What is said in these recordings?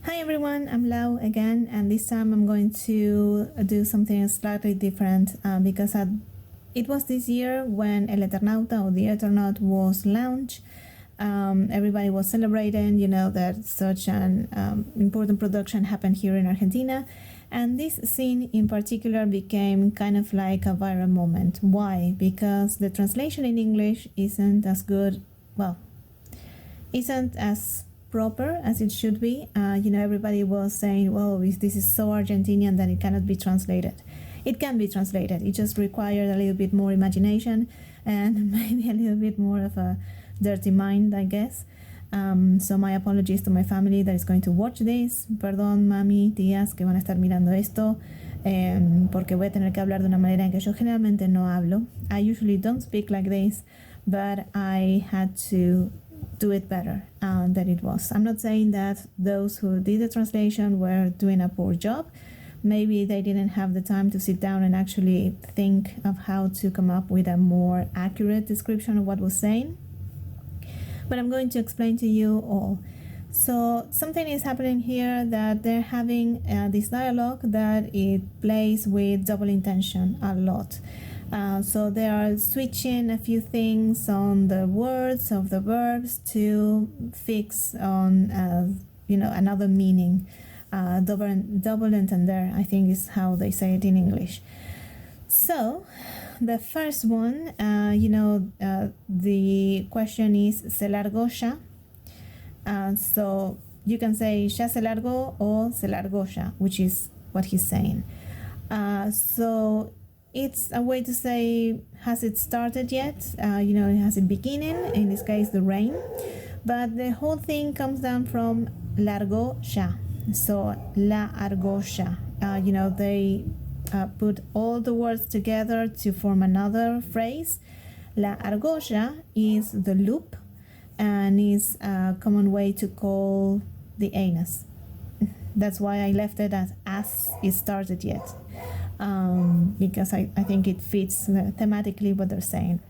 Hi everyone, I'm Lau again, and this time I'm going to do something slightly different because it was this year when El Eternauta or the Eternaut was launched. Everybody was celebrating, that such an important production happened here in Argentina, and this scene in particular became kind of like a viral moment. Why? Because the translation in English isn't as good, isn't as proper as it should be. Everybody was saying, well, this is so Argentinian that it cannot be translated. It can be translated. It just required a little bit more imagination and maybe a little bit more of a dirty mind, I guess. So my apologies to my family that is going to watch this. Perdón, mami, tías que van a estar mirando esto, porque voy a tener que hablar de una manera en que yo generalmente no hablo. I usually don't speak like this, but I had to do it better than it was. I'm not saying that those who did the translation were doing a poor job. Maybe they didn't have the time to sit down and actually think of how to come up with a more accurate description of what was saying. But I'm going to explain to you all. So something is happening here that they're having this dialogue that it plays with double intention a lot. So they are switching a few things on the words of the verbs to fix on, another meaning. Double entender, I think is how they say it in English. So the first one, the question is, ¿se largó ya? So you can say, ¿ya se largó? Or ¿se largó ya? Which is what he's saying. So it's a way to say, has it started yet? Has it beginning? In this case, the rain. But the whole thing comes down from largó ya. So la argolla. They put all the words together to form another phrase. La argolla is the loop and is a common way to call the anus. That's why I left it as it started yet. Because I think it fits thematically what they're saying.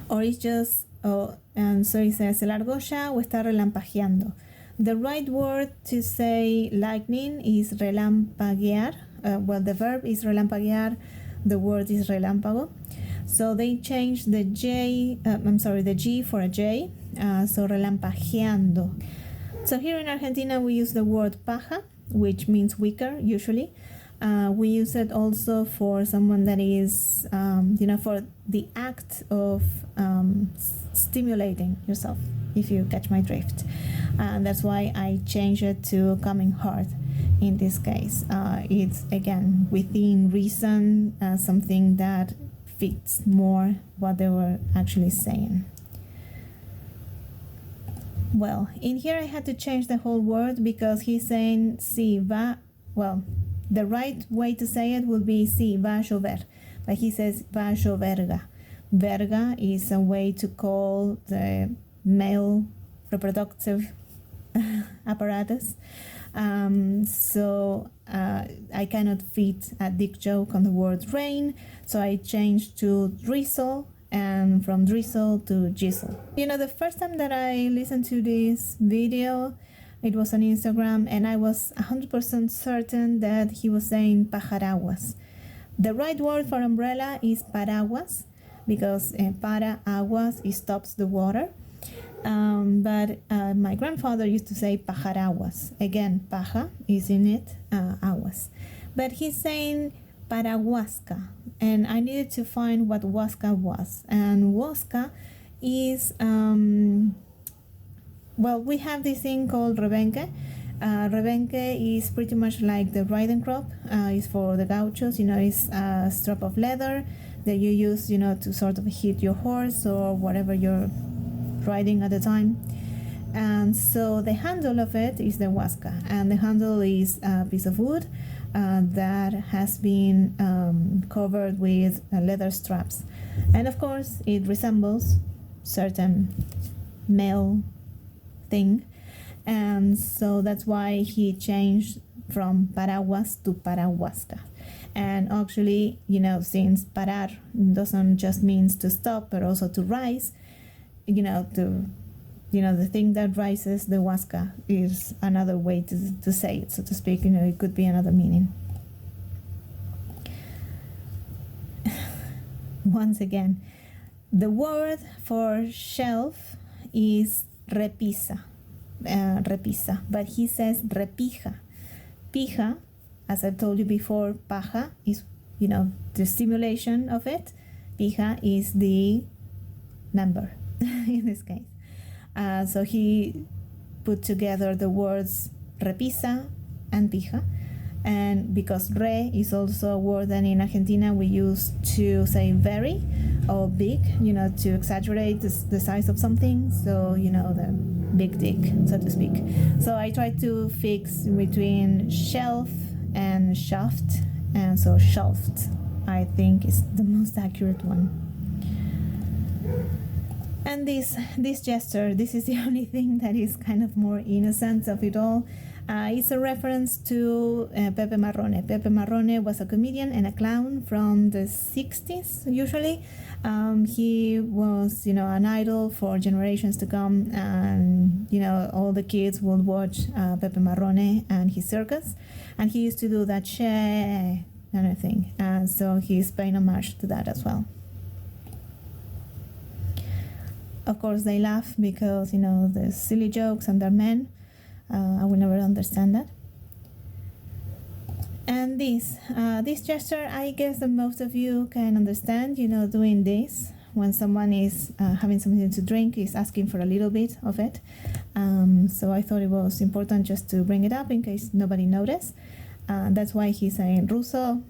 Or it's just, and so it says, ¿se largó ya o está relampagueando? The right word to say lightning is relampaguear. The verb is relampaguear, the word is relámpago. So they changed the G for a J, so relampagueando. So here in Argentina we use the word paja, which means weaker usually. We use it also for someone that is, for the act of stimulating yourself, if you catch my drift. That's why I changed it to coming hard in this case. It's, again, within reason, something that fits more what they were actually saying. Well, in here I had to change the whole word because he's saying si va, the right way to say it would be si va a llover, but he says va a lloverga. Verga is a way to call the male reproductive apparatus. So I cannot fit a dick joke on the word rain, so I changed to drizzle, and from drizzle to jizzle. The first time that I listened to this video, it was on Instagram, and I was 100% certain that he was saying pajaraguas. The right word for umbrella is paraguas, because para aguas stops the water. But my grandfather used to say pajaraguas. Again, paja is in it, aguas. But he's saying paraguasca, and I needed to find what huasca was. And huasca is, we have this thing called rebenque. Rebenque is pretty much like the riding crop. It's for the gauchos, it's a strap of leather that you use, to sort of hit your horse or whatever you're riding at the time. And so the handle of it is the huasca, and the handle is a piece of wood that has been covered with leather straps. And of course it resembles certain male thing, and so that's why he changed from paraguas to parahuasca. And actually, since parar doesn't just means to stop but also to rise, to the thing that rises the huasca is another way to say it, so to speak. It could be another meaning. Once again, the word for shelf is repisa, but he says repija. Pija, as I told you before, paja is, the stimulation of it. Pija is the number in this case. So he put together the words repisa and pija. And because re is also a word that in Argentina we use to say very or big, to exaggerate the size of something. So, the big dick, so to speak. So I try to fix between shelf and shaft. And so shelved, I think, is the most accurate one. And this gesture, this is the only thing that is kind of more innocent of it all. It's a reference to Pepe Marrone. Pepe Marrone was a comedian and a clown from the 60s, usually. He was, an idol for generations to come, and, all the kids would watch Pepe Marrone and his circus, and he used to do that che kind of thing. So he's paying homage to that as well. Of course, they laugh because, the silly jokes and they're men. I will never understand that. And this gesture, I guess that most of you can understand, doing this when someone is having something to drink, is asking for a little bit of it. So I thought it was important just to bring it up in case nobody noticed. That's why he's saying, Russo,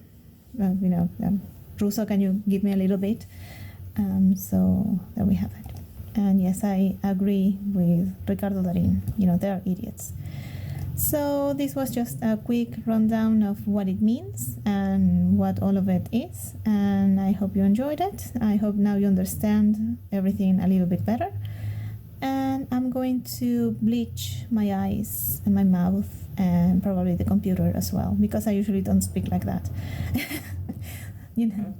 Russo, can you give me a little bit? So there we have it. And yes, I agree with Ricardo Darín. They're idiots. So this was just a quick rundown of what it means and what all of it is. And I hope you enjoyed it. I hope now you understand everything a little bit better. And I'm going to bleach my eyes and my mouth and probably the computer as well, because I usually don't speak like that.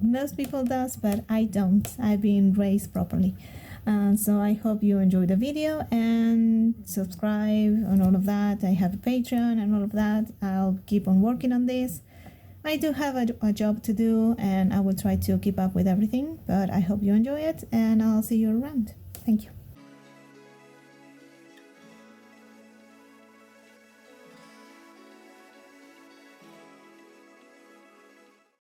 Most people does, but I don't. I've been raised properly. So I hope you enjoyed the video and subscribe and all of that. I have a Patreon and all of that. I'll keep on working on this. I do have a job to do, and I will try to keep up with everything, but I hope you enjoy it, and I'll see you around. Thank you.